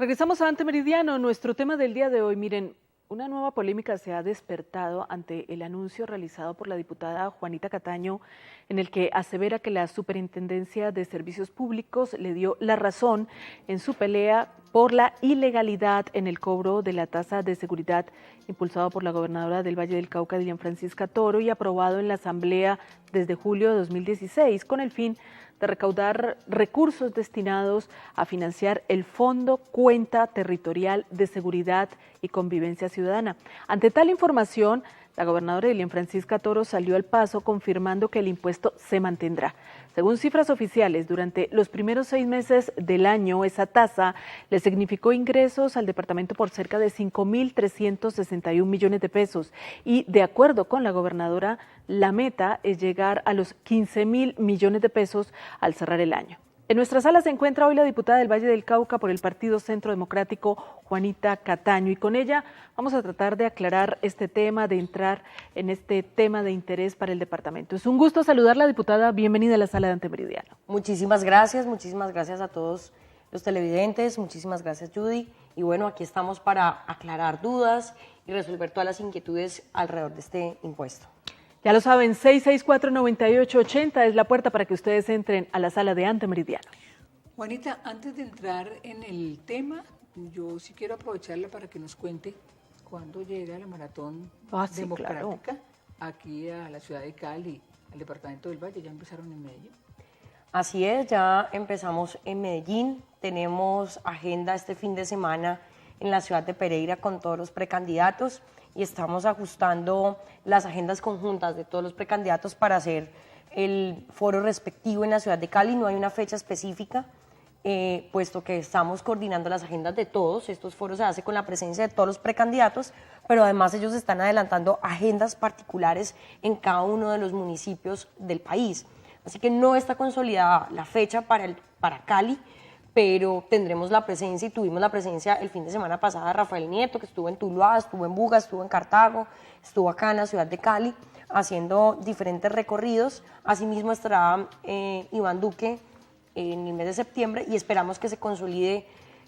Regresamos a Ante Meridiano, nuestro tema del día de hoy. Miren, una nueva polémica se ha despertado ante el anuncio realizado por la diputada Juanita Cataño, en el que asevera que la Superintendencia de Servicios Públicos le dio la razón en su pelea por la ilegalidad en el cobro de la tasa de seguridad impulsado por la gobernadora del Valle del Cauca, Dilian Francisca Toro, y aprobado en la Asamblea desde julio de 2016, con el fin de recaudar recursos destinados a financiar el Fondo Cuenta Territorial de Seguridad y Convivencia Ciudadana. Ante tal información, la gobernadora Dilian Francisca Toro salió al paso confirmando que el impuesto se mantendrá. Según cifras oficiales, durante los primeros 6 meses del año, esa tasa le significó ingresos al departamento por cerca de 5.361 millones de pesos y, de acuerdo con la gobernadora, la meta es llegar a los 15.000 millones de pesos al cerrar el año. En nuestra sala se encuentra hoy la diputada del Valle del Cauca por el Partido Centro Democrático, Juanita Cataño, y con ella vamos a tratar de aclarar este tema, de entrar en este tema de interés para el departamento. Es un gusto saludarla, diputada. Bienvenida a la sala de Ante Meridiano. Muchísimas gracias a todos los televidentes, muchísimas gracias, Judy. Y bueno, aquí estamos para aclarar dudas y resolver todas las inquietudes alrededor de este impuesto. Ya lo saben, 664-9880 es la puerta para que ustedes entren a la sala de Ante Meridiano. Juanita, antes de entrar en el tema, yo sí quiero aprovecharla para que nos cuente cuándo llega la maratón democrática aquí a la ciudad de Cali, al departamento del Valle. ¿Ya empezaron en Medellín? Así es, ya empezamos en Medellín, tenemos agenda este fin de semana en la ciudad de Pereira con todos los precandidatos y estamos ajustando las agendas conjuntas de todos los precandidatos para hacer el foro respectivo en la ciudad de Cali. No hay una fecha específica, puesto que estamos coordinando las agendas de todos. Estos foros se hacen con la presencia de todos los precandidatos, pero además ellos están adelantando agendas particulares en cada uno de los municipios del país. Así que no está consolidada la fecha para Cali, pero tendremos la presencia y tuvimos la presencia el fin de semana pasada de Rafael Nieto, que estuvo en Tuluá, estuvo en Buga, estuvo en Cartago, estuvo acá en la ciudad de Cali haciendo diferentes recorridos. Asimismo estará Iván Duque en el mes de septiembre y esperamos que se consolide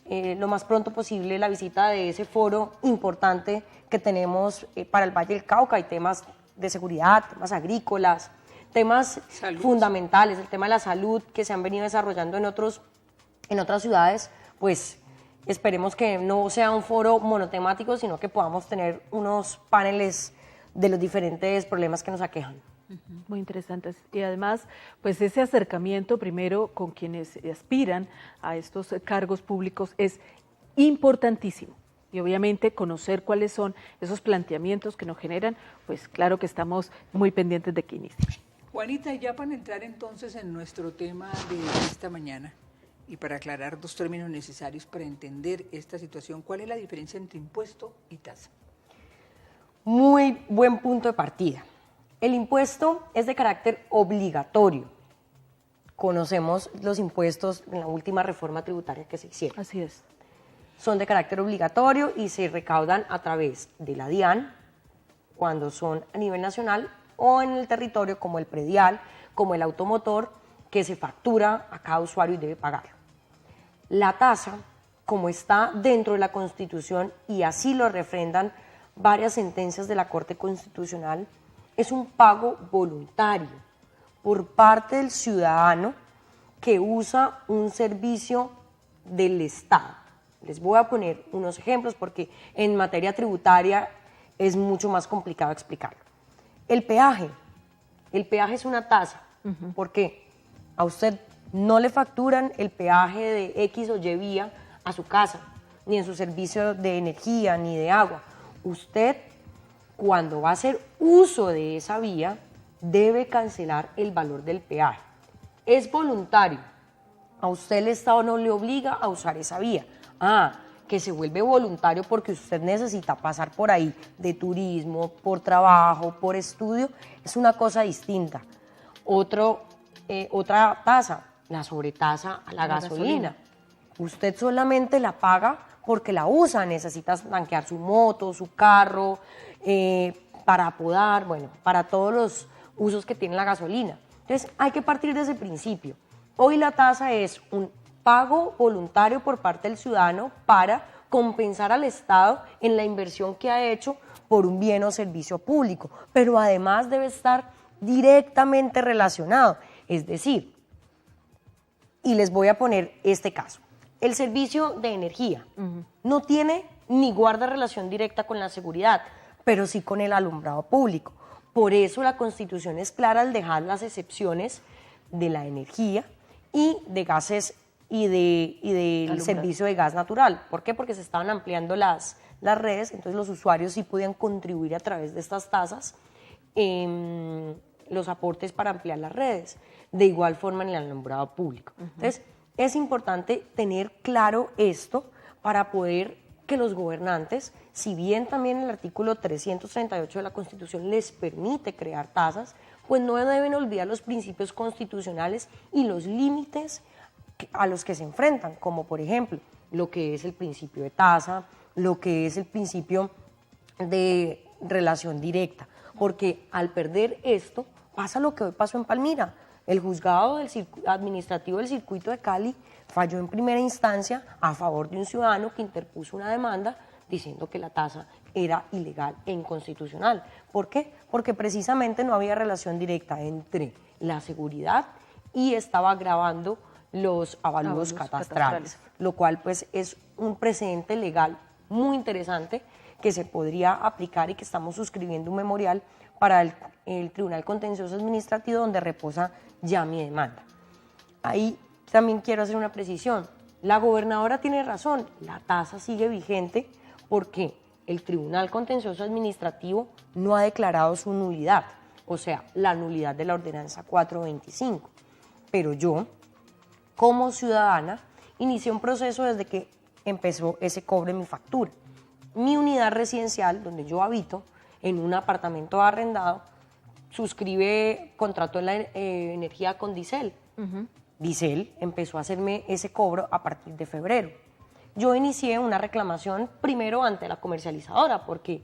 lo más pronto posible la visita de ese foro importante que tenemos para el Valle del Cauca. Hay temas de seguridad, temas agrícolas, temas fundamentales, el tema de la salud que se han venido desarrollando en otras ciudades. Pues esperemos que no sea un foro monotemático, sino que podamos tener unos paneles de los diferentes problemas que nos aquejan. Muy interesantes. Y además, pues ese acercamiento primero con quienes aspiran a estos cargos públicos es importantísimo. Y obviamente conocer cuáles son esos planteamientos que nos generan, pues claro que estamos muy pendientes de que inicie. Juanita, ya para entrar entonces en nuestro tema de esta mañana y para aclarar 2 términos necesarios para entender esta situación, ¿cuál es la diferencia entre impuesto y tasa? Muy buen punto de partida. El impuesto es de carácter obligatorio. Conocemos los impuestos en la última reforma tributaria que se hicieron. Así es. Son de carácter obligatorio y se recaudan a través de la DIAN, cuando son a nivel nacional, o en el territorio como el predial, como el automotor, que se factura a cada usuario y debe pagarlo. La tasa, como está dentro de la Constitución y así lo refrendan varias sentencias de la Corte Constitucional, es un pago voluntario por parte del ciudadano que usa un servicio del Estado. Les voy a poner unos ejemplos porque en materia tributaria es mucho más complicado explicarlo. El peaje es una tasa. ¿Por qué? A usted no le facturan el peaje de X o Y vía a su casa, ni en su servicio de energía, ni de agua. Usted, cuando va a hacer uso de esa vía, debe cancelar el valor del peaje. Es voluntario. A usted el Estado no le obliga a usar esa vía. Que se vuelve voluntario porque usted necesita pasar por ahí de turismo, por trabajo, por estudio, es una cosa distinta. Otra tasa, la sobretasa a la gasolina. Usted solamente la paga porque la usa, necesita tanquear su moto, su carro, para podar, bueno, para todos los usos que tiene la gasolina. Entonces hay que partir de ese principio. Hoy la tasa es un pago voluntario por parte del ciudadano para compensar al Estado en la inversión que ha hecho por un bien o servicio público, pero además debe estar directamente relacionado. Es decir, y les voy a poner este caso, el servicio de energía no tiene ni guarda relación directa con la seguridad, pero sí con el alumbrado público. Por eso la Constitución es clara al dejar las excepciones de la energía y de gases y del servicio de gas natural. ¿Por qué? Porque se estaban ampliando las redes, entonces los usuarios sí podían contribuir a través de estas tasas los aportes para ampliar las redes. De igual forma en el alumbrado público. Entonces, es importante tener claro esto para poder que los gobernantes, si bien también el artículo 338 de la Constitución les permite crear tasas, pues no deben olvidar los principios constitucionales y los límites a los que se enfrentan, como por ejemplo lo que es el principio de tasa, lo que es el principio de relación directa, porque al perder esto pasa lo que hoy pasó en Palmira. El juzgado administrativo del circuito de Cali falló en primera instancia a favor de un ciudadano que interpuso una demanda diciendo que la tasa era ilegal e inconstitucional. ¿Por qué? Porque precisamente no había relación directa entre la seguridad y estaba agravando los avalúos catastrales, lo cual pues es un precedente legal muy interesante que se podría aplicar y que estamos suscribiendo un memorial para el Tribunal Contencioso Administrativo donde reposa ya mi demanda. Ahí también quiero hacer una precisión. La gobernadora tiene razón, la tasa sigue vigente porque el Tribunal Contencioso Administrativo no ha declarado su nulidad, o sea, la nulidad de la ordenanza 425. Pero yo, como ciudadana, inicié un proceso desde que empezó ese cobro de mi factura. Mi unidad residencial, donde yo habito, en un apartamento arrendado, contrató la energía con Dicel. Dicel empezó a hacerme ese cobro a partir de febrero. Yo inicié una reclamación primero ante la comercializadora, porque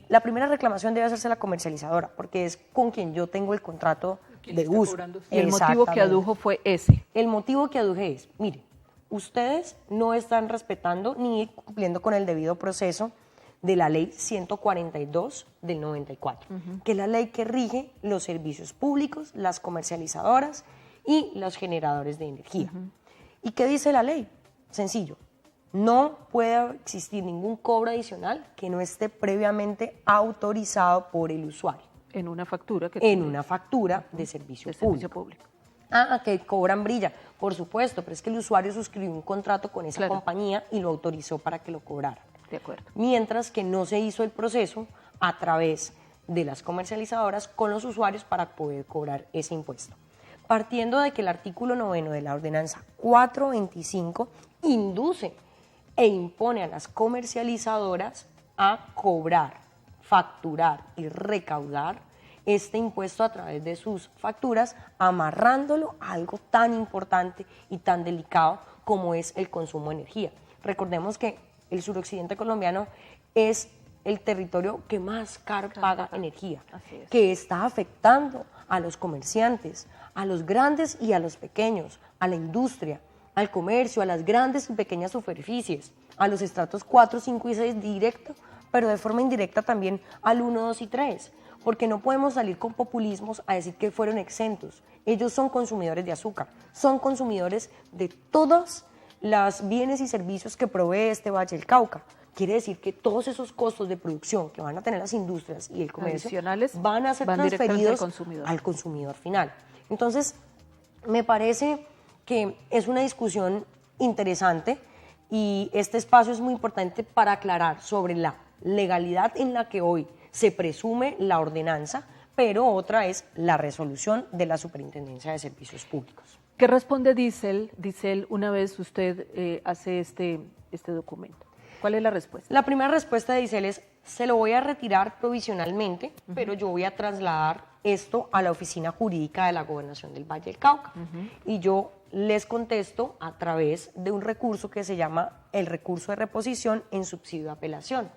la primera reclamación debe hacerse la comercializadora, porque es con quien yo tengo el contrato de uso. Y el motivo que adujo fue ese. El motivo que aduje es, mire, ustedes no están respetando ni cumpliendo con el debido proceso de la ley 142 del 94, que es la ley que rige los servicios públicos, las comercializadoras y los generadores de energía. ¿Y qué dice la ley? Sencillo, no puede existir ningún cobro adicional que no esté previamente autorizado por el usuario. En una factura. Una factura de servicio público. Ah, que cobran brilla, por supuesto, pero es que el usuario suscribió un contrato con esa compañía y lo autorizó para que lo cobrara. De acuerdo. Mientras que no se hizo el proceso a través de las comercializadoras con los usuarios para poder cobrar ese impuesto. Partiendo de que el artículo 9 de la ordenanza 425 induce e impone a las comercializadoras a cobrar, facturar y recaudar este impuesto a través de sus facturas, amarrándolo a algo tan importante y tan delicado como es el consumo de energía. Recordemos que el suroccidente colombiano es el territorio que más caro paga energía, que está afectando a los comerciantes, a los grandes y a los pequeños, a la industria, al comercio, a las grandes y pequeñas superficies, a los estratos 4, 5 y 6 directo, pero de forma indirecta también al 1, 2 y 3, porque no podemos salir con populismos a decir que fueron exentos. Ellos son consumidores de azúcar, son consumidores de todos los bienes y servicios que provee este Valle del Cauca. Quiere decir que todos esos costos de producción que van a tener las industrias y el comercio van a ser transferidos al consumidor final. Entonces, me parece que es una discusión interesante y este espacio es muy importante para aclarar sobre la legalidad en la que hoy se presume la ordenanza, pero otra es la resolución de la Superintendencia de Servicios Públicos. ¿Qué responde Dicel una vez usted hace este documento? ¿Cuál es la respuesta? La primera respuesta de Dicel es, se lo voy a retirar provisionalmente, pero yo voy a trasladar esto a la Oficina Jurídica de la Gobernación del Valle del Cauca. Y yo les contesto a través de un recurso que se llama el recurso de reposición en subsidio de apelación.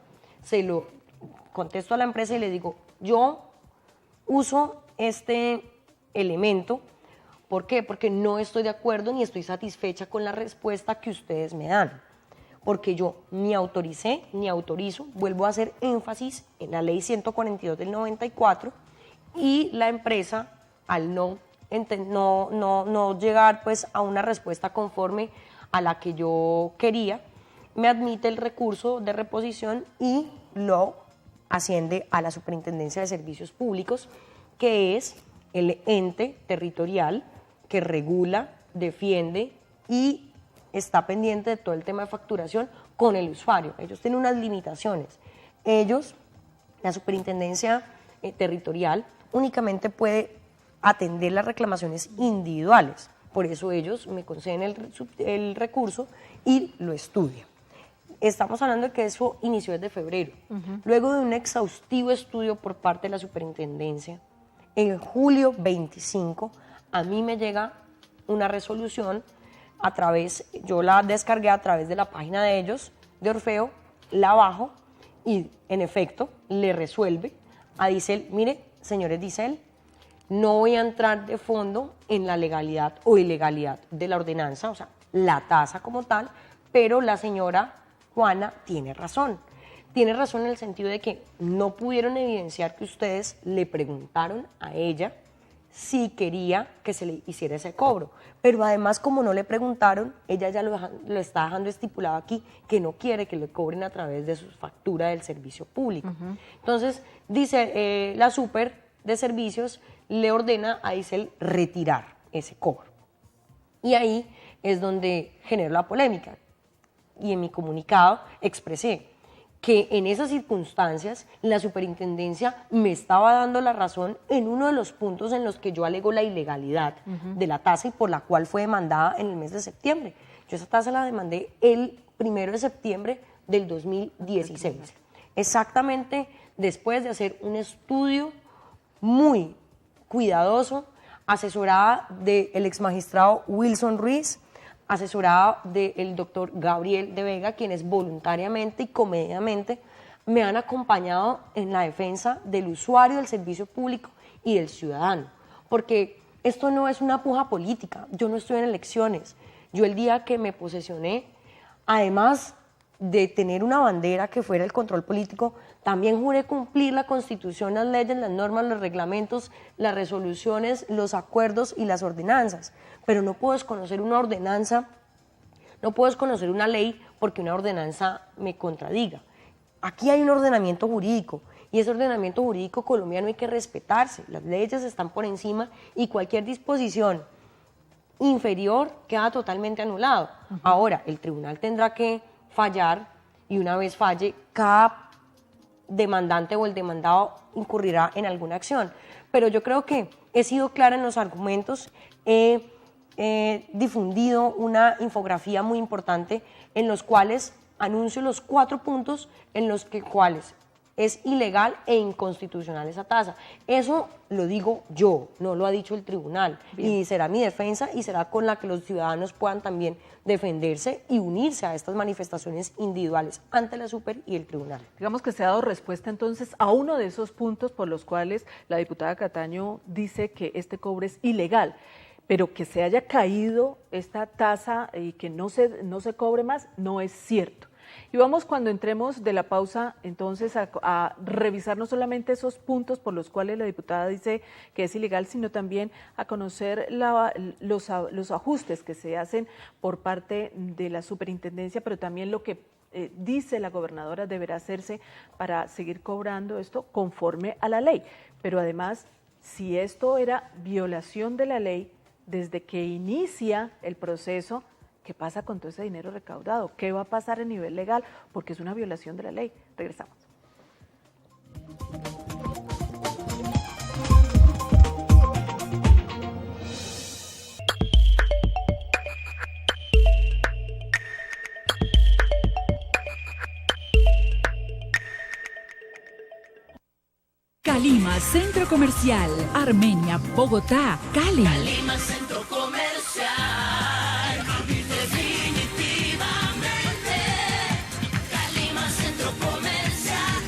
Se lo contesto a la empresa y le digo, yo uso este elemento ¿Por qué? Porque no estoy de acuerdo ni estoy satisfecha con la respuesta que ustedes me dan. Porque yo ni autoricé ni autorizo, vuelvo a hacer énfasis en la ley 142 del 94, y la empresa, al no llegar pues a una respuesta conforme a la que yo quería, me admite el recurso de reposición y lo asciende a la Superintendencia de Servicios Públicos, que es el ente territorial que regula, defiende y está pendiente de todo el tema de facturación con el usuario. Ellos tienen unas limitaciones. Ellos, la Superintendencia Territorial, únicamente puede atender las reclamaciones individuales. Por eso ellos me conceden el recurso y lo estudian. Estamos hablando de que eso inició desde febrero. Luego de un exhaustivo estudio por parte de la Superintendencia, en julio 25, a mí me llega una resolución yo la descargué a través de la página de ellos, de Orfeo, la bajo y en efecto le resuelve a Dicel: mire, señores Dicel, no voy a entrar de fondo en la legalidad o ilegalidad de la ordenanza, o sea, la tasa como tal, pero la señora Juana tiene razón. Tiene razón en el sentido de que no pudieron evidenciar que ustedes le preguntaron a ella si quería que se le hiciera ese cobro. Pero además, como no le preguntaron, ella ya lo está dejando estipulado aquí, que no quiere que le cobren a través de su factura del servicio público. Entonces, dice la Super de Servicios, le ordena a Dicel retirar ese cobro. Y ahí es donde generó la polémica. Y en mi comunicado expresé que en esas circunstancias la Superintendencia me estaba dando la razón en uno de los puntos en los que yo alego la ilegalidad de la tasa y por la cual fue demandada en el mes de septiembre. Yo esa tasa la demandé el 1 de septiembre del 2016, exactamente después de hacer un estudio muy cuidadoso, asesorada del exmagistrado Wilson Ruiz, asesorada del doctor Gabriel de Vega, quienes voluntariamente y comedidamente me han acompañado en la defensa del usuario del servicio público y del ciudadano. Porque esto no es una puja política, yo no estoy en elecciones. Yo el día que me posesioné, además de tener una bandera que fuera el control político, también juré cumplir la Constitución, las leyes, las normas, los reglamentos, las resoluciones, los acuerdos y las ordenanzas. Pero no puedo desconocer una ordenanza, no puedo desconocer una ley porque una ordenanza me contradiga. Aquí hay un ordenamiento jurídico y ese ordenamiento jurídico colombiano hay que respetarse. Las leyes están por encima y cualquier disposición inferior queda totalmente anulado. Ahora, el tribunal tendrá que fallar y una vez falle, cada demandante o el demandado incurrirá en alguna acción. Pero yo creo que he sido clara en los argumentos, he difundido una infografía muy importante en los cuales anuncio los 4 puntos en los cuales es ilegal e inconstitucional esa tasa. Eso lo digo yo, no lo ha dicho el tribunal. Bien. Y será mi defensa y será con la que los ciudadanos puedan también defenderse y unirse a estas manifestaciones individuales ante la Super y el tribunal. Digamos que se ha dado respuesta entonces a uno de esos puntos por los cuales la diputada Cataño dice que este cobro es ilegal, pero que se haya caído esta tasa y que no se cobre más, no es cierto. Y vamos, cuando entremos de la pausa, entonces a revisar no solamente esos puntos por los cuales la diputada dice que es ilegal, sino también a conocer los ajustes que se hacen por parte de la superintendencia, pero también lo que dice la gobernadora deberá hacerse para seguir cobrando esto conforme a la ley. Pero además, si esto era violación de la ley, desde que inicia el proceso, ¿qué pasa con todo ese dinero recaudado? ¿Qué va a pasar a nivel legal? Porque es una violación de la ley. Regresamos. Calima Centro Comercial, Armenia, Bogotá, Cali. Calima Centro Comercial, definitivamente. Calima Centro Comercial,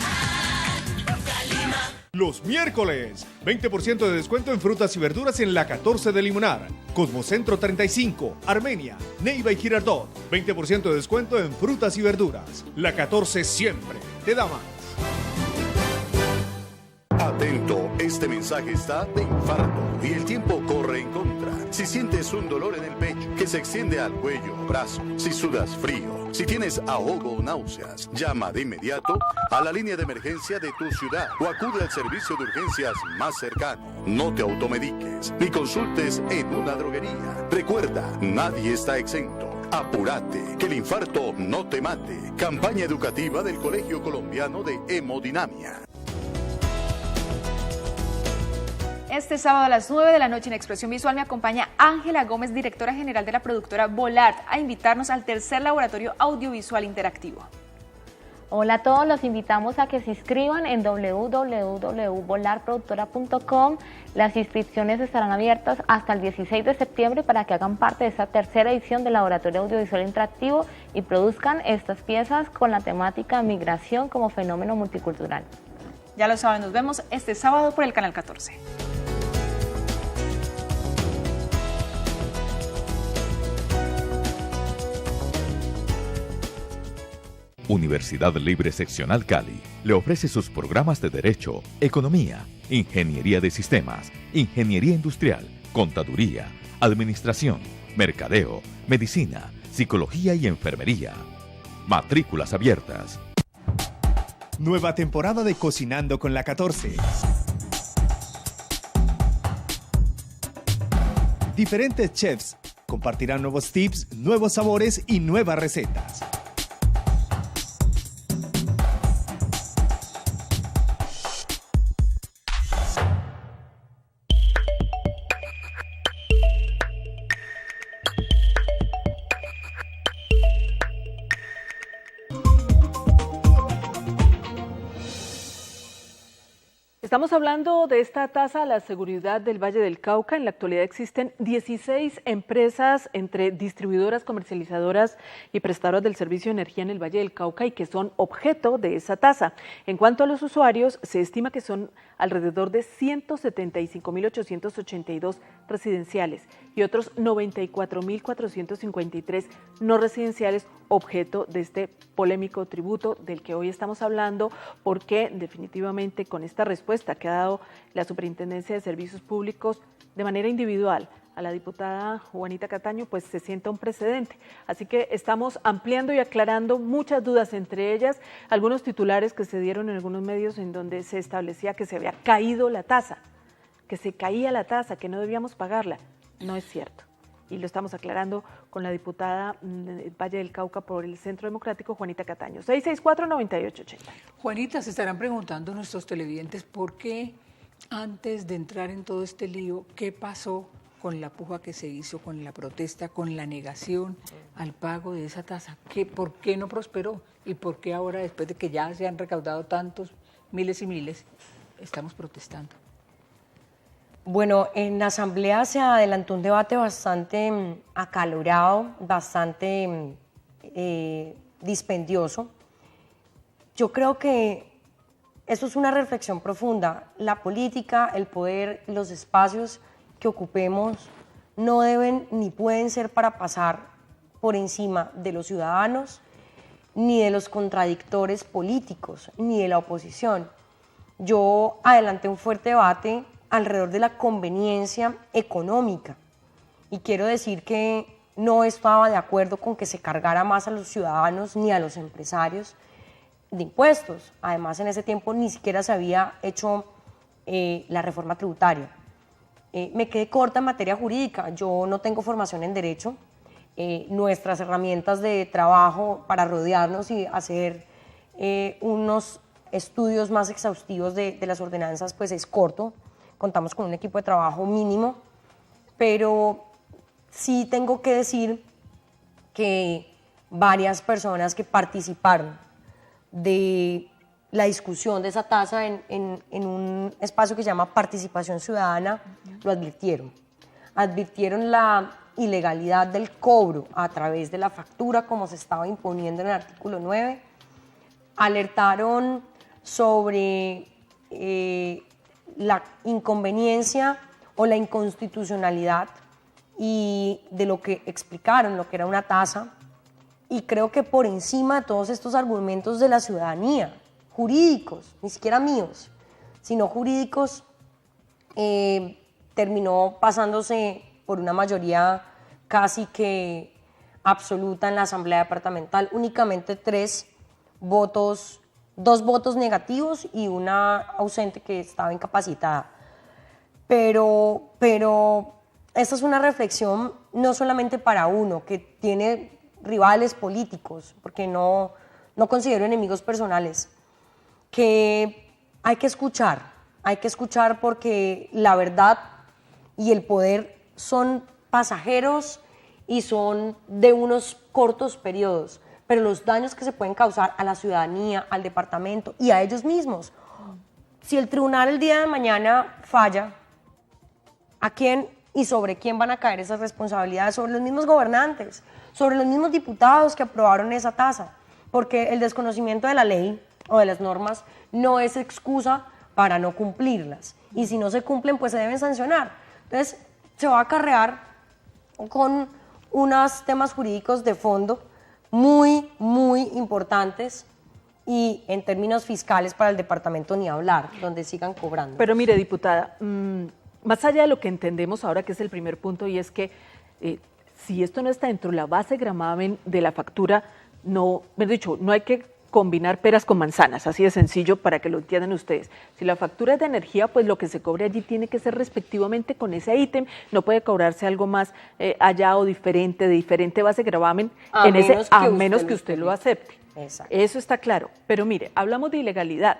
Calima. Los miércoles, 20% de descuento en frutas y verduras en la 14 de Limonar, Cosmocentro 35, Armenia, Neiva y Girardot. 20% de descuento en frutas y verduras. La 14 siempre te da más. Atento, este mensaje está de infarto y el tiempo corre en contra. Si sientes un dolor en el pecho que se extiende al cuello o brazo, si sudas frío, si tienes ahogo o náuseas, llama de inmediato a la línea de emergencia de tu ciudad o acude al servicio de urgencias más cercano. No te automediques ni consultes en una droguería. Recuerda, nadie está exento. Apúrate, que el infarto no te mate. Campaña educativa del Colegio Colombiano de Hemodinamia. Este sábado a las 9 de la noche en Expresión Visual me acompaña Ángela Gómez, directora general de la productora Volart, a invitarnos al tercer laboratorio audiovisual interactivo. Hola a todos, los invitamos a que se inscriban en www.volarproductora.com. Las inscripciones estarán abiertas hasta el 16 de septiembre para que hagan parte de esta tercera edición del Laboratorio Audiovisual Interactivo y produzcan estas piezas con la temática migración como fenómeno multicultural. Ya lo saben, nos vemos este sábado por el Canal 14. Universidad Libre Seccional Cali le ofrece sus programas de Derecho, Economía, Ingeniería de Sistemas, Ingeniería Industrial, Contaduría, Administración, Mercadeo, Medicina, Psicología y Enfermería. Matrículas abiertas. Nueva temporada de Cocinando con la 14. Diferentes chefs compartirán nuevos tips, nuevos sabores y nuevas recetas. Estamos hablando de esta tasa a la seguridad del Valle del Cauca. En la actualidad existen 16 empresas entre distribuidoras, comercializadoras y prestadoras del servicio de energía en el Valle del Cauca y que son objeto de esa tasa. En cuanto a los usuarios, se estima que son alrededor de 175.882 residenciales y otros 94.453 no residenciales objeto de este polémico tributo del que hoy estamos hablando, porque definitivamente con esta respuesta que ha dado la Superintendencia de Servicios Públicos de manera individual a la diputada Juanita Cataño, pues se sienta un precedente. Así que estamos ampliando y aclarando muchas dudas, entre ellas algunos titulares que se dieron en algunos medios en donde se establecía que se había caído la tasa, que se caía la tasa, que no debíamos pagarla. No es cierto. Y lo estamos aclarando con la diputada del Valle del Cauca por el Centro Democrático, Juanita Cataño. 664-9880. Juanita, se estarán preguntando nuestros televidentes por qué antes de entrar en todo este lío, qué pasó con la puja que se hizo, con la protesta, con la negación al pago de esa tasa. ¿Por qué no prosperó? ¿Y por qué ahora, después de que ya se han recaudado tantos, miles y miles, estamos protestando? Bueno, en la Asamblea se adelantó un debate bastante acalorado, bastante dispendioso. Yo creo que eso es una reflexión profunda. La política, el poder, los espacios que ocupemos no deben ni pueden ser para pasar por encima de los ciudadanos, ni de los contradictores políticos, ni de la oposición. Yo adelanté un fuerte debate alrededor de la conveniencia económica y quiero decir que no estaba de acuerdo con que se cargara más a los ciudadanos ni a los empresarios de impuestos. Además, en ese tiempo ni siquiera se había hecho la reforma tributaria. Me quedé corta en materia jurídica, yo no tengo formación en derecho, nuestras herramientas de trabajo para rodearnos y hacer unos estudios más exhaustivos de las ordenanzas pues es corto, contamos con un equipo de trabajo mínimo, pero sí tengo que decir que varias personas que participaron de la discusión de esa tasa en un espacio que se llama Participación Ciudadana, lo advirtieron. Advirtieron la ilegalidad del cobro a través de la factura, como se estaba imponiendo en el artículo 9. Alertaron sobre la inconveniencia o la inconstitucionalidad y de lo que explicaron, lo que era una tasa, y creo que por encima de todos estos argumentos de la ciudadanía, jurídicos, ni siquiera míos, sino jurídicos, terminó pasándose por una mayoría casi que absoluta en la Asamblea Departamental, únicamente 2 votos negativos y una ausente que estaba incapacitada. Pero esta es una reflexión no solamente para uno que tiene rivales políticos, porque no considero enemigos personales, que hay que escuchar porque la verdad y el poder son pasajeros y son de unos cortos periodos, pero los daños que se pueden causar a la ciudadanía, al departamento y a ellos mismos. Si el tribunal el día de mañana falla, ¿a quién y sobre quién van a caer esas responsabilidades? Sobre los mismos gobernantes, sobre los mismos diputados que aprobaron esa tasa, porque el desconocimiento de la ley o de las normas no es excusa para no cumplirlas, y si no se cumplen pues se deben sancionar. Entonces se va a acarrear con unos temas jurídicos de fondo muy importantes, y en términos fiscales para el departamento ni hablar, donde sigan cobrando. Pero mire, diputada, más allá de lo que entendemos ahora, que es el primer punto, y es que si esto no está dentro de la base gravamen de la factura, no hay que combinar peras con manzanas, así de sencillo para que lo entiendan ustedes. Si la factura es de energía, pues lo que se cobre allí tiene que ser respectivamente con ese ítem, no puede cobrarse algo más allá o diferente, de diferente base gravamen, a menos que usted lo acepte. Exacto. Eso está claro, pero mire, hablamos de ilegalidad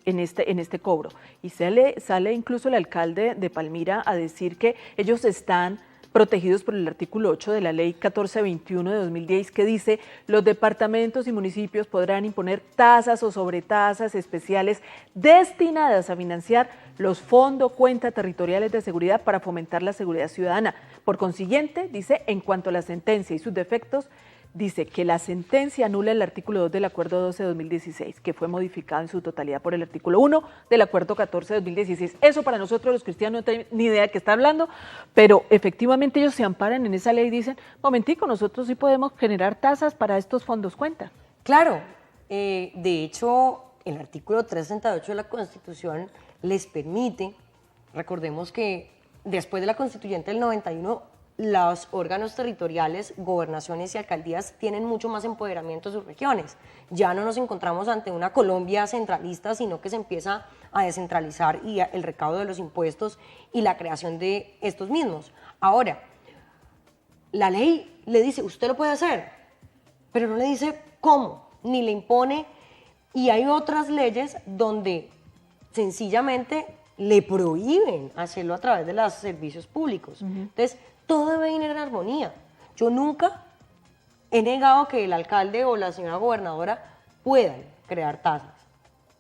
en este cobro, y sale incluso el alcalde de Palmira a decir que ellos están protegidos por el artículo 8 de la ley 1421 de 2010, que dice: los departamentos y municipios podrán imponer tasas o sobretasas especiales destinadas a financiar los fondos cuenta territoriales de seguridad para fomentar la seguridad ciudadana. Por consiguiente, dice, en cuanto a la sentencia y sus defectos, dice que la sentencia anula el artículo 2 del Acuerdo 12 de 2016, que fue modificado en su totalidad por el artículo 1 del Acuerdo 14 de 2016. Eso para nosotros los cristianos no tenemos ni idea de qué está hablando, pero efectivamente ellos se amparan en esa ley y dicen: momentico, nosotros sí podemos generar tasas para estos fondos cuenta. Claro, de hecho, el artículo 338 de la Constitución les permite, recordemos que después de la Constituyente del 91, los órganos territoriales, gobernaciones y alcaldías tienen mucho más empoderamiento en sus regiones. Ya no nos encontramos ante una Colombia centralista, sino que se empieza a descentralizar y el recaudo de los impuestos y la creación de estos mismos. Ahora, la ley le dice, usted lo puede hacer, pero no le dice cómo, ni le impone, y hay otras leyes donde sencillamente le prohíben hacerlo a través de los servicios públicos. Entonces, todo debe ir en armonía. Yo nunca he negado que el alcalde o la señora gobernadora puedan crear tasas,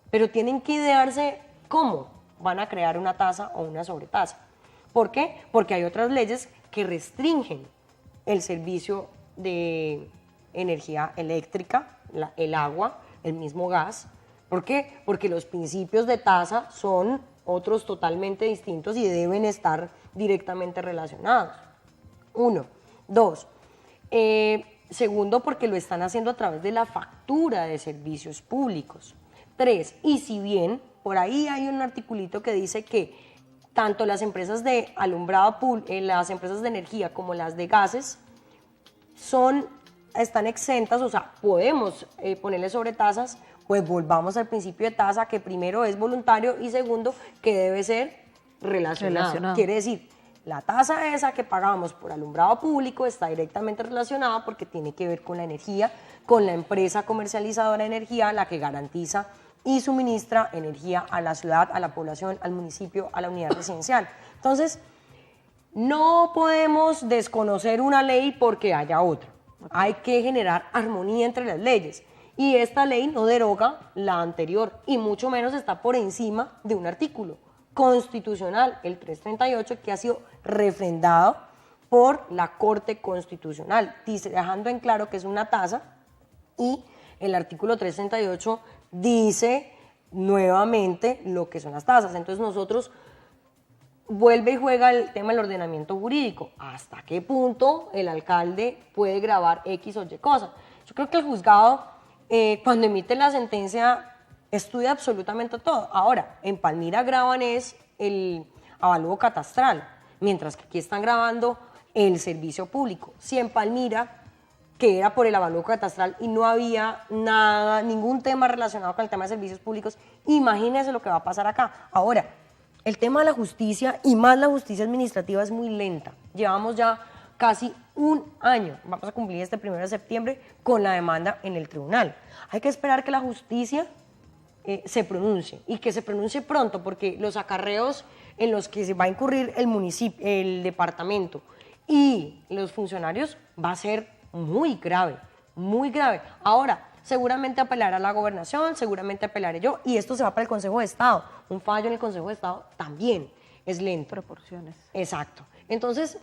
pero tienen que idearse cómo van a crear una tasa o una sobretasa. ¿Por qué? Porque hay otras leyes que restringen el servicio de energía eléctrica, el agua, el mismo gas. ¿Por qué? Porque los principios de tasa son otros totalmente distintos y deben estar directamente relacionados. 1. 2. Segundo, porque lo están haciendo a través de la factura de servicios públicos. 3. Y si bien por ahí hay un articulito que dice que tanto las empresas de alumbrado, las empresas de energía como las de gases están exentas, o sea, podemos ponerle sobretasas, pues volvamos al principio de tasa, que primero es voluntario y segundo que debe ser relacionado. Quiere decir, la tasa esa que pagamos por alumbrado público está directamente relacionada porque tiene que ver con la energía, con la empresa comercializadora de energía, la que garantiza y suministra energía a la ciudad, a la población, al municipio, a la unidad residencial. Entonces, no podemos desconocer una ley porque haya otra. Hay que generar armonía entre las leyes. Y esta ley no deroga la anterior y mucho menos está por encima de un artículo constitucional, el 338, que ha sido refrendado por la Corte Constitucional, dejando en claro que es una tasa, y el artículo 338 dice nuevamente lo que son las tasas. Entonces nosotros vuelve y juega el tema del ordenamiento jurídico. ¿Hasta qué punto el alcalde puede gravar X o Y cosa? Yo creo que el juzgado, cuando emite la sentencia, estudia absolutamente todo. Ahora, en Palmira graban es el avalúo catastral, mientras que aquí están grabando el servicio público. Si en Palmira, que era por el avalúo catastral y no había nada, ningún tema relacionado con el tema de servicios públicos, imagínense lo que va a pasar acá. Ahora, el tema de la justicia, y más la justicia administrativa, es muy lenta. Llevamos ya casi un año, vamos a cumplir este 1 de septiembre, con la demanda en el tribunal. Hay que esperar que la justicia se pronuncie, y que se pronuncie pronto, porque los acarreos en los que se va a incurrir el municipio, el departamento y los funcionarios va a ser muy grave, muy grave. Ahora, seguramente apelará a la gobernación, seguramente apelaré yo, y esto se va para el Consejo de Estado. Un fallo en el Consejo de Estado también es lento. Proporciones. Exacto. Entonces,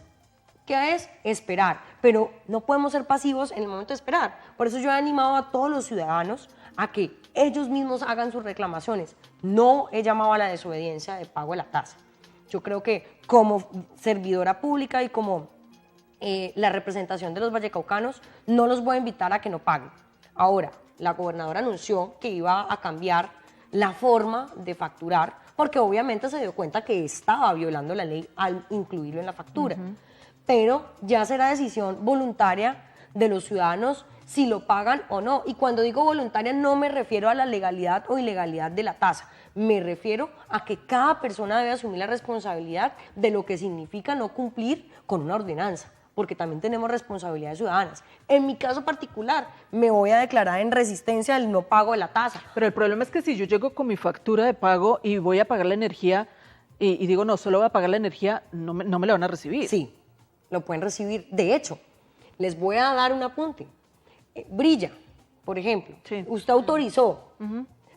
¿qué es? Esperar. Pero no podemos ser pasivos en el momento de esperar. Por eso yo he animado a todos los ciudadanos a que ellos mismos hagan sus reclamaciones. No he llamado a la desobediencia de pago de la tasa. Yo creo que como servidora pública y como la representación de los vallecaucanos, no los voy a invitar a que no paguen. Ahora, la gobernadora anunció que iba a cambiar la forma de facturar, porque obviamente se dio cuenta que estaba violando la ley al incluirlo en la factura. Pero ya será decisión voluntaria de los ciudadanos si lo pagan o no. Y cuando digo voluntaria no me refiero a la legalidad o ilegalidad de la tasa, me refiero a que cada persona debe asumir la responsabilidad de lo que significa no cumplir con una ordenanza, porque también tenemos responsabilidades ciudadanas. En mi caso particular, me voy a declarar en resistencia al no pago de la tasa. Pero el problema es que si yo llego con mi factura de pago y voy a pagar la energía y digo, no, solo voy a pagar la energía, no me la van a recibir. Sí, lo pueden recibir. De hecho, les voy a dar un apunte. Brilla, por ejemplo, sí. Usted autorizó,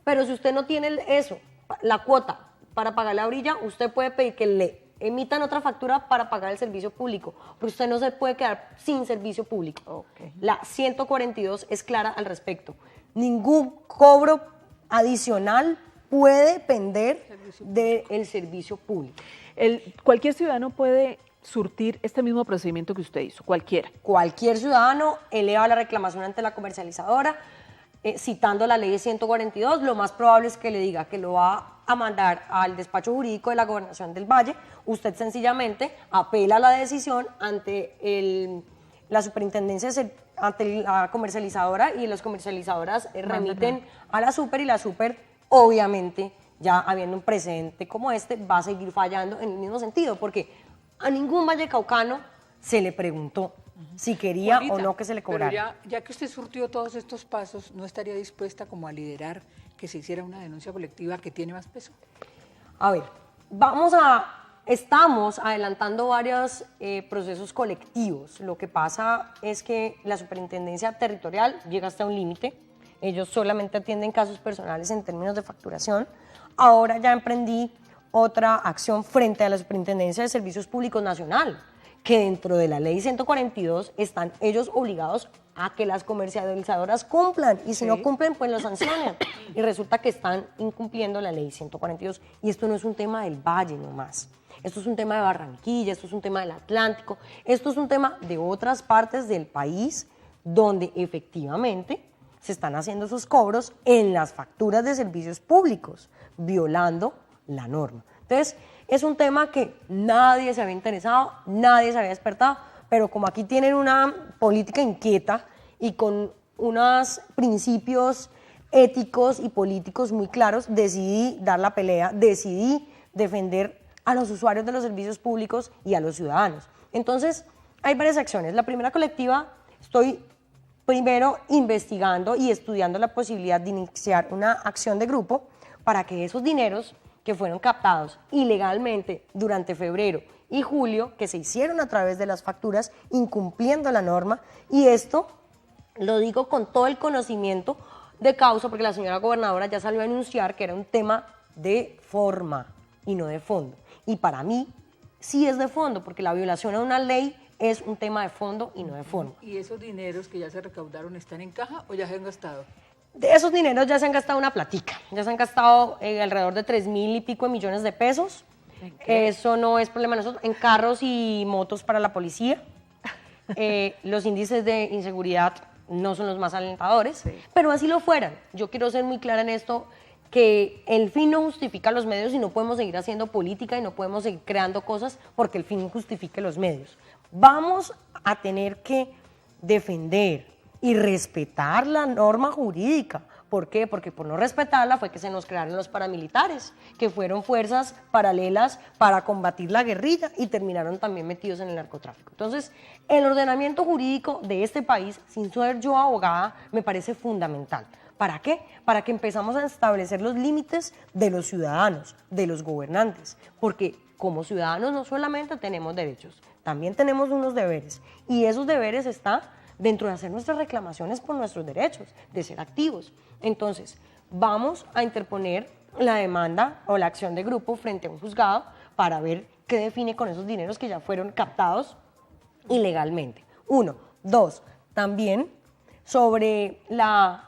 pero si usted no tiene eso, la cuota para pagar la brilla, usted puede pedir que le emitan otra factura para pagar el servicio público, porque usted no se puede quedar sin servicio público. Okay. La 142 es clara al respecto. Ningún cobro adicional puede depender del servicio público. Cualquier ciudadano puede surtir este mismo procedimiento que usted hizo, cualquiera. Cualquier ciudadano eleva la reclamación ante la comercializadora, citando la ley 142, lo más probable es que le diga que lo va a mandar al despacho jurídico de la Gobernación del Valle. Usted sencillamente apela a la decisión ante la superintendencia, ante la comercializadora, y las comercializadoras remiten a la super, y la super, obviamente, ya habiendo un precedente como este, va a seguir fallando en el mismo sentido, porque a ningún vallecaucano se le preguntó si quería Juanita, o no que se le cobrara. Pero ya que usted surtió todos estos pasos, ¿no estaría dispuesta como a liderar que se hiciera una denuncia colectiva que tiene más peso? A ver, estamos adelantando varios procesos colectivos. Lo que pasa es que la superintendencia territorial llega hasta un límite. Ellos solamente atienden casos personales en términos de facturación. Ahora ya emprendí otra acción frente a la Superintendencia de Servicios Públicos Nacional, que dentro de la ley 142 están ellos obligados a que las comercializadoras cumplan, y si no cumplen, pues los sancionan. Y resulta que están incumpliendo la ley 142, y esto no es un tema del Valle nomás. Esto es un tema de Barranquilla, esto es un tema del Atlántico, esto es un tema de otras partes del país donde efectivamente se están haciendo esos cobros en las facturas de servicios públicos, violando la norma. Entonces, es un tema que nadie se había interesado, nadie se había despertado, pero como aquí tienen una política inquieta y con unos principios éticos y políticos muy claros, decidí dar la pelea, decidí defender a los usuarios de los servicios públicos y a los ciudadanos. Entonces, hay varias acciones. La primera colectiva, estoy primero investigando y estudiando la posibilidad de iniciar una acción de grupo para que esos dineros que fueron captados ilegalmente durante febrero y julio, que se hicieron a través de las facturas, incumpliendo la norma, y esto lo digo con todo el conocimiento de causa, porque la señora gobernadora ya salió a anunciar que era un tema de forma y no de fondo. Y para mí sí es de fondo, porque la violación a una ley es un tema de fondo y no de forma. ¿Y esos dineros que ya se recaudaron están en caja o ya se han gastado? De esos dineros ya se han gastado una platica, ya se han gastado alrededor de 3.000 y pico de millones de pesos. Eso no es problema de nosotros. En carros y motos para la policía. Los índices de inseguridad no son los más alentadores, pero así lo fueran. Yo quiero ser muy clara en esto, que el fin no justifica los medios y no podemos seguir haciendo política y no podemos seguir creando cosas porque el fin justifique los medios. Vamos a tener que defender y respetar la norma jurídica. ¿Por qué? Porque por no respetarla fue que se nos crearon los paramilitares, que fueron fuerzas paralelas para combatir la guerrilla y terminaron también metidos en el narcotráfico. Entonces, el ordenamiento jurídico de este país, sin ser yo abogada, me parece fundamental. ¿Para qué? Para que empezamos a establecer los límites de los ciudadanos, de los gobernantes, porque como ciudadanos no solamente tenemos derechos, también tenemos unos deberes, y esos deberes están dentro de hacer nuestras reclamaciones por nuestros derechos, de ser activos. Entonces, vamos a interponer la demanda o la acción de grupo frente a un juzgado para ver qué define con esos dineros que ya fueron captados ilegalmente. 1. 2. También sobre la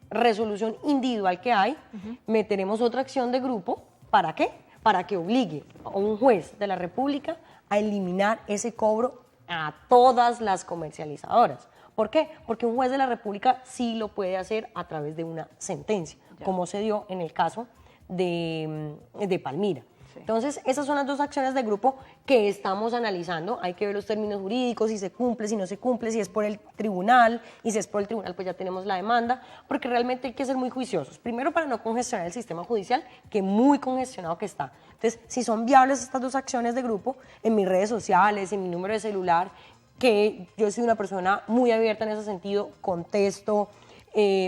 resolución individual que hay, meteremos otra acción de grupo. ¿Para qué? Para que obligue a un juez de la República a eliminar ese cobro a todas las comercializadoras. ¿Por qué? Porque un juez de la República sí lo puede hacer a través de una sentencia, como se dio en el caso de Palmira. Entonces, esas son las dos acciones de grupo que estamos analizando. Hay que ver los términos jurídicos, si se cumple, si no se cumple, si es por el tribunal, y si es por el tribunal, pues ya tenemos la demanda, porque realmente hay que ser muy juiciosos. Primero, para no congestionar el sistema judicial, que muy congestionado que está. Entonces, si son viables estas dos acciones de grupo, en mis redes sociales, en mi número de celular, que yo soy una persona muy abierta en ese sentido, contesto,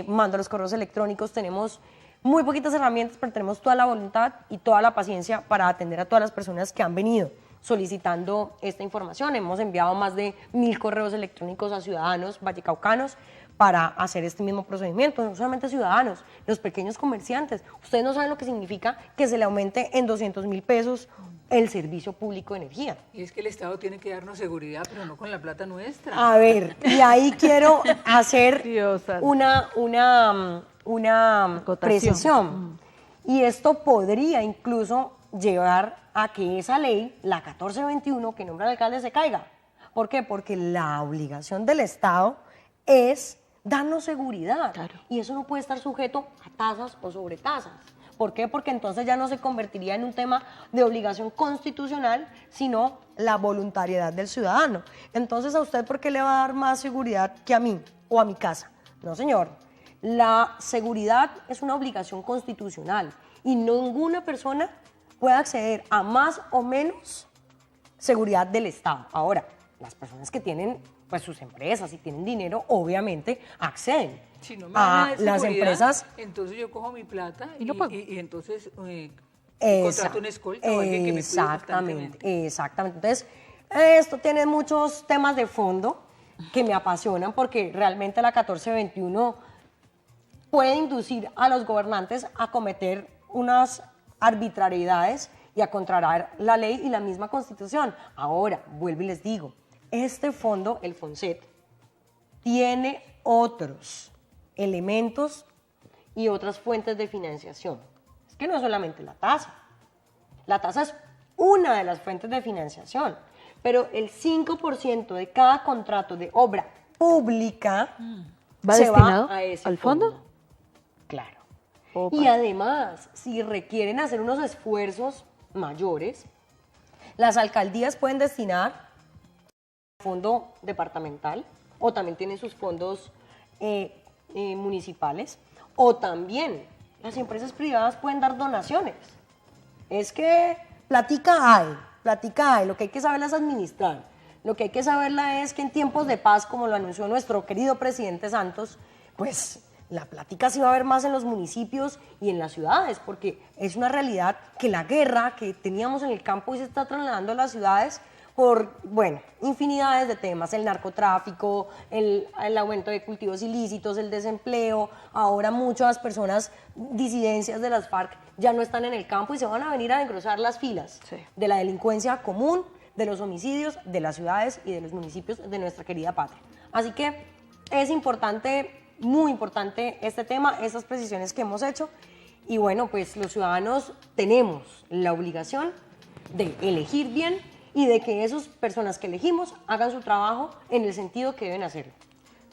mando los correos electrónicos, tenemos muy poquitas herramientas, pero tenemos toda la voluntad y toda la paciencia para atender a todas las personas que han venido solicitando esta información. Hemos enviado más de 1.000 correos electrónicos a ciudadanos vallecaucanos para hacer este mismo procedimiento, no solamente ciudadanos, los pequeños comerciantes. Ustedes no saben lo que significa que se le aumente en 200.000 pesos el servicio público de energía. Y es que el Estado tiene que darnos seguridad, pero no con la plata nuestra. A ver, y ahí quiero hacer una precisión. Y esto podría incluso llevar a que esa ley, la 1421, que nombra al alcalde, se caiga. ¿Por qué? Porque la obligación del Estado es darnos seguridad. Claro. Y eso no puede estar sujeto a tasas o sobretasas. ¿Por qué? Porque entonces ya no se convertiría en un tema de obligación constitucional, sino la voluntariedad del ciudadano. Entonces, ¿a usted por qué le va a dar más seguridad que a mí o a mi casa? No, señor. La seguridad es una obligación constitucional y ninguna persona puede acceder a más o menos seguridad del Estado. Ahora, las personas que tienen pues sus empresas y tienen dinero, obviamente acceden. Si no me dan las empresas. Entonces yo cojo mi plata y entonces contrato una escolta o alguien que me cuide constantemente. Exactamente. Entonces, esto tiene muchos temas de fondo que me apasionan porque realmente la 1421 puede inducir a los gobernantes a cometer unas arbitrariedades y a contrariar la ley y la misma Constitución. Ahora, vuelvo y les digo, este fondo, el FONSET, tiene otros elementos y otras fuentes de financiación. Es que no es solamente la tasa. La tasa es una de las fuentes de financiación, pero el 5% de cada contrato de obra pública ¿va destinado a ese al fondo? Claro. Opa. Y además, si requieren hacer unos esfuerzos mayores, las alcaldías pueden destinar fondo departamental o también tienen sus fondos municipales, o también las empresas privadas pueden dar donaciones. Es que platica hay, lo que hay que saberla es administrar. Lo que hay que saberla es que en tiempos de paz, como lo anunció nuestro querido presidente Santos, pues la plática sí va a haber más en los municipios y en las ciudades, porque es una realidad que la guerra que teníamos en el campo y se está trasladando a las ciudades por, bueno, infinidades de temas, el narcotráfico, el aumento de cultivos ilícitos, el desempleo. Ahora muchas personas, disidencias de las FARC, ya no están en el campo y se van a venir a engrosar las filas de la delincuencia común, de los homicidios, de las ciudades y de los municipios de nuestra querida patria. Así que es importante muy importante este tema, esas precisiones que hemos hecho. Y bueno, pues los ciudadanos tenemos la obligación de elegir bien y de que esas personas que elegimos hagan su trabajo en el sentido que deben hacerlo.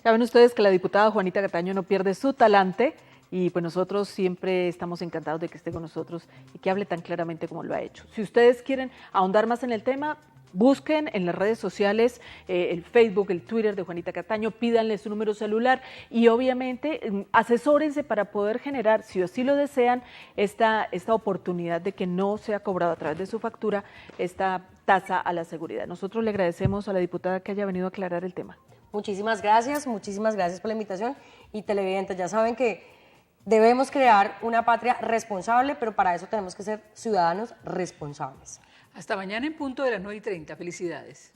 Saben ustedes que la diputada Juanita Cataño no pierde su talante y pues nosotros siempre estamos encantados de que esté con nosotros y que hable tan claramente como lo ha hecho. Si ustedes quieren ahondar más en el tema, busquen en las redes sociales el Facebook, el Twitter de Juanita Cataño, pídanle su número celular y obviamente asesórense para poder generar, si así lo desean, esta oportunidad de que no sea cobrado a través de su factura esta tasa a la seguridad. Nosotros le agradecemos a la diputada que haya venido a aclarar el tema. Muchísimas gracias por la invitación y televidentes, ya saben que debemos crear una patria responsable, pero para eso tenemos que ser ciudadanos responsables. Hasta mañana en punto de las 9:30. Felicidades.